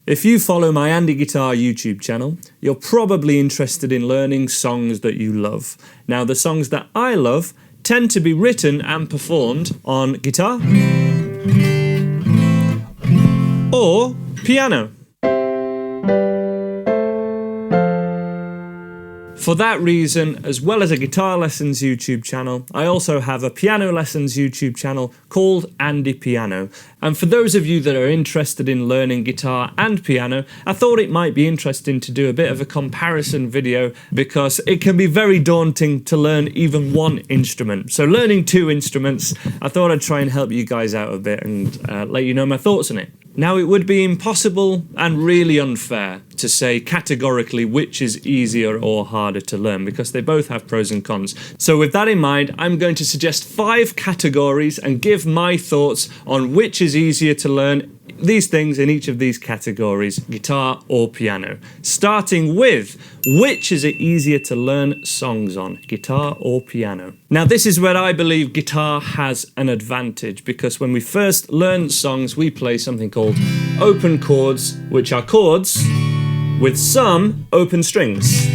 If you follow my Andy Guitar YouTube channel, you're probably interested in learning songs that you love. Now, the songs that I love tend to be written and performed on guitar or piano. For that reason, as well as a guitar lessons YouTube channel, I also have a piano lessons YouTube channel called Andy Piano. And for those of you that are interested in learning guitar and piano, I thought it might be interesting to do a bit of a comparison video because it can be very daunting to learn even one instrument. So learning two instruments, I thought I'd try and help you guys out a bit and let you know my thoughts on it. Now, it would be impossible and really unfair to say categorically which is easier or harder to learn because they both have pros and cons. So with that in mind, I'm going to suggest 5 categories and give my thoughts on which is easier to learn these things in each of these categories, guitar or piano. Starting with, which is it easier to learn songs on, guitar or piano? Now, this is where I believe guitar has an advantage because when we first learn songs, we play something called open chords, which are chords with some open strings.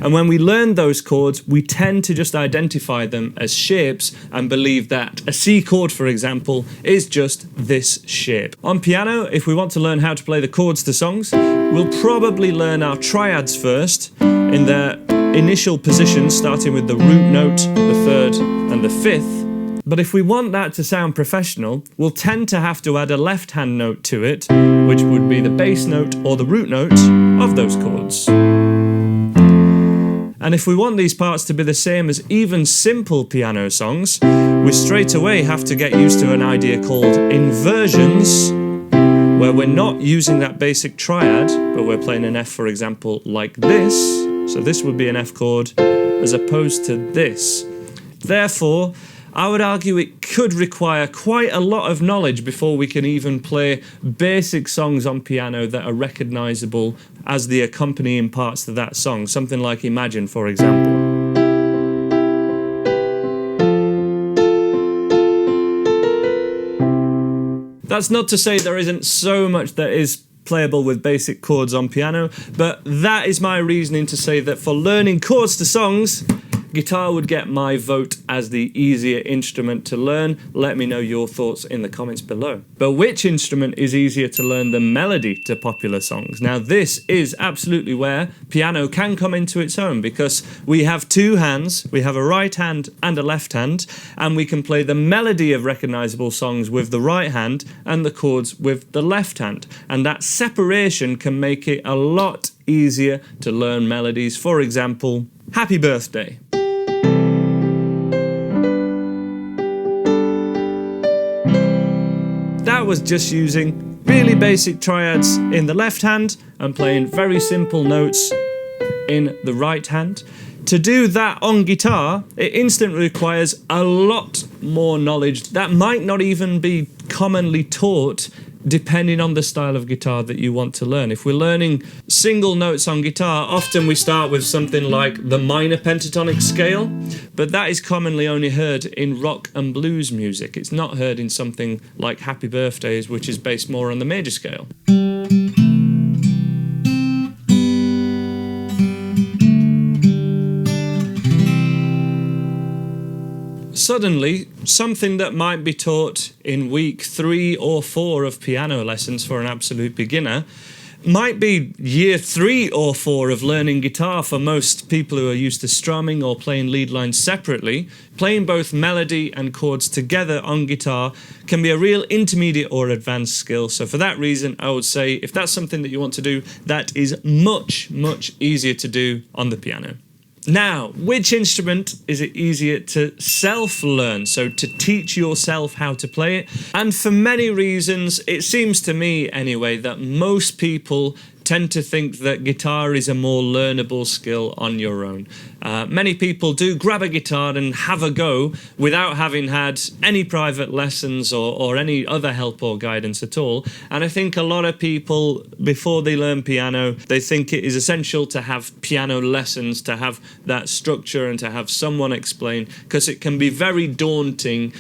And when we learn those chords, we tend to just identify them as shapes and believe that a C chord, for example, is just this shape. On piano, if we want to learn how to play the chords to songs, we'll probably learn our triads first in their initial positions, starting with the root note, the third, and the fifth. But if we want that to sound professional, we'll tend to have to add a left-hand note to it, which would be the bass note or the root note of those chords. And if we want these parts to be the same as even simple piano songs, we straight away have to get used to an idea called inversions, where we're not using that basic triad, but we're playing an F, for example, like this. So this would be an F chord as opposed to this. Therefore, I would argue it could require quite a lot of knowledge before we can even play basic songs on piano that are recognisable as the accompanying parts to that song, something like Imagine, for example. That's not to say there isn't so much that is playable with basic chords on piano, but that is my reasoning to say that for learning chords to songs, guitar would get my vote as the easier instrument to learn. Let me know your thoughts in the comments below. But which instrument is easier to learn the melody to popular songs? Now, this is absolutely where piano can come into its own because we have two hands, we have a right hand and a left hand, and we can play the melody of recognisable songs with the right hand and the chords with the left hand. And that separation can make it a lot easier to learn melodies. For example, Happy Birthday. That was just using really basic triads in the left hand and playing very simple notes in the right hand. To do that on guitar, it instantly requires a lot more knowledge that might not even be commonly taught depending on the style of guitar that you want to learn. If we're learning single notes on guitar, often we start with something like the minor pentatonic scale, but that is commonly only heard in rock and blues music. It's not heard in something like Happy Birthdays, which is based more on the major scale. Suddenly, something that might be taught in week 3 or 4 of piano lessons for an absolute beginner might be year 3 or 4 of learning guitar for most people who are used to strumming or playing lead lines separately. Playing both melody and chords together on guitar can be a real intermediate or advanced skill. So for that reason, I would say if that's something that you want to do, that is much, much easier to do on the piano. Now, which instrument is it easier to self-learn, so to teach yourself how to play it? And for many reasons, it seems to me anyway, that most people tend to think that guitar is a more learnable skill on your own. Many people do grab a guitar and have a go without having had any private lessons or any other help or guidance at all. And I think a lot of people, before they learn piano, they think it is essential to have piano lessons, to have that structure and to have someone explain, because it can be very daunting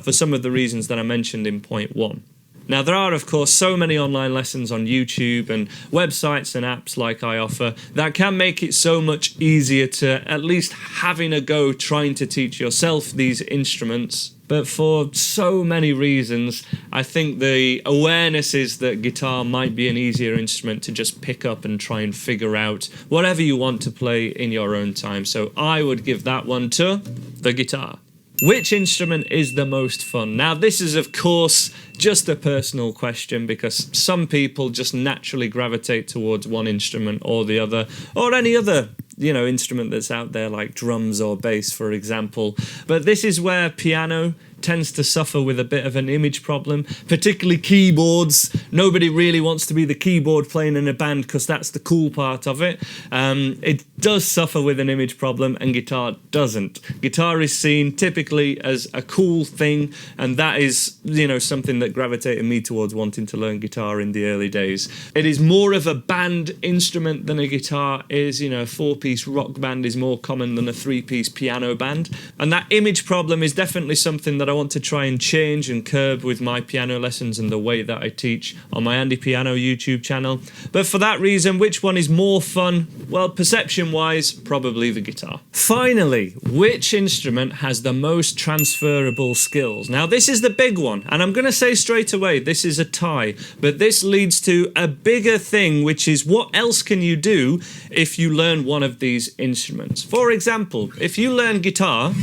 for some of the reasons that I mentioned in point 1. Now, there are, of course, so many online lessons on YouTube and websites and apps like I offer that can make it so much easier to at least having a go trying to teach yourself these instruments. But for so many reasons, I think the awareness is that guitar might be an easier instrument to just pick up and try and figure out whatever you want to play in your own time. So I would give that one to the guitar. Which instrument is the most fun? Now, this is, of course, just a personal question because some people just naturally gravitate towards one instrument or the other, or any other, instrument that's out there like drums or bass, for example. But this is where piano tends to suffer with a bit of an image problem, particularly keyboards. Nobody really wants to be the keyboard playing in a band because that's the cool part of it. It does suffer with an image problem and guitar doesn't. Guitar is seen typically as a cool thing, and that is, something that gravitated me towards wanting to learn guitar in the early days. It is more of a band instrument than a guitar is. A 4-piece rock band is more common than a 3-piece piano band, and that image problem is definitely something that I want to try and change and curb with my piano lessons and the way that I teach on my Andy Piano YouTube channel. But for that reason, which one is more fun? Well, perception-wise, probably the guitar. Finally, which instrument has the most transferable skills? Now, this is the big one, and I'm going to say straight away, this is a tie, but this leads to a bigger thing, which is what else can you do if you learn one of these instruments? For example, if you learn guitar,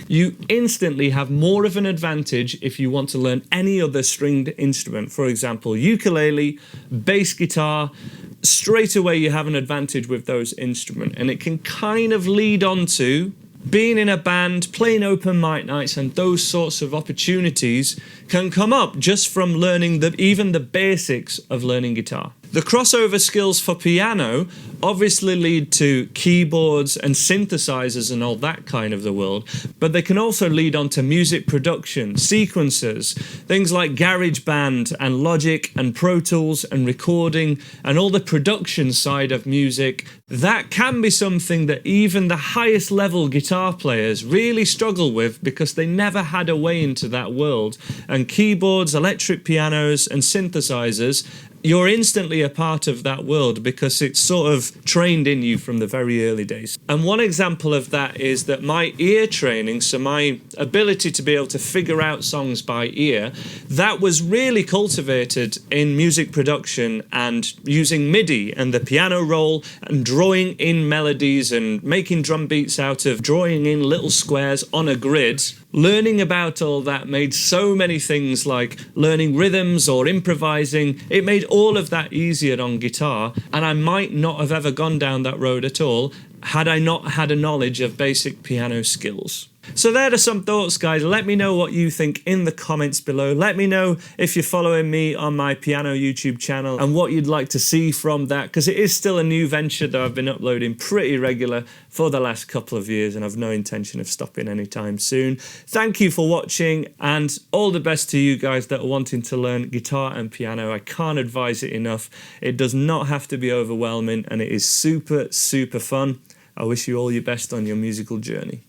you instantly have more of an advantage if you want to learn any other stringed instrument. For example, ukulele, bass guitar. Straight away you have an advantage with those instruments, and it can kind of lead on to being in a band, playing open mic nights, and those sorts of opportunities can come up just from learning even the basics of learning guitar. The crossover skills for piano obviously lead to keyboards and synthesizers and all that kind of the world, but they can also lead on to music production, sequencers, things like GarageBand and Logic and Pro Tools and recording and all the production side of music. That can be something that even the highest level guitar players really struggle with because they never had a way into that world. And keyboards, electric pianos and synthesizers, you're instantly a part of that world because it's sort of trained in you from the very early days. And one example of that is that my ear training, so my ability to be able to figure out songs by ear, that was really cultivated in music production and using MIDI and the piano roll and drawing in melodies and making drum beats out of drawing in little squares on a grid. Learning about all that made so many things like learning rhythms or improvising. It made all of that easier on guitar, and I might not have ever gone down that road at all had I not had a knowledge of basic piano skills. So there are some thoughts, guys. Let me know what you think in the comments below. Let me know if you're following me on my piano YouTube channel and what you'd like to see from that, because it is still a new venture that I've been uploading pretty regular for the last couple of years, and I've no intention of stopping anytime soon. Thank you for watching, and all the best to you guys that are wanting to learn guitar and piano. I can't advise it enough. It does not have to be overwhelming, and it is super, super fun. I wish you all your best on your musical journey.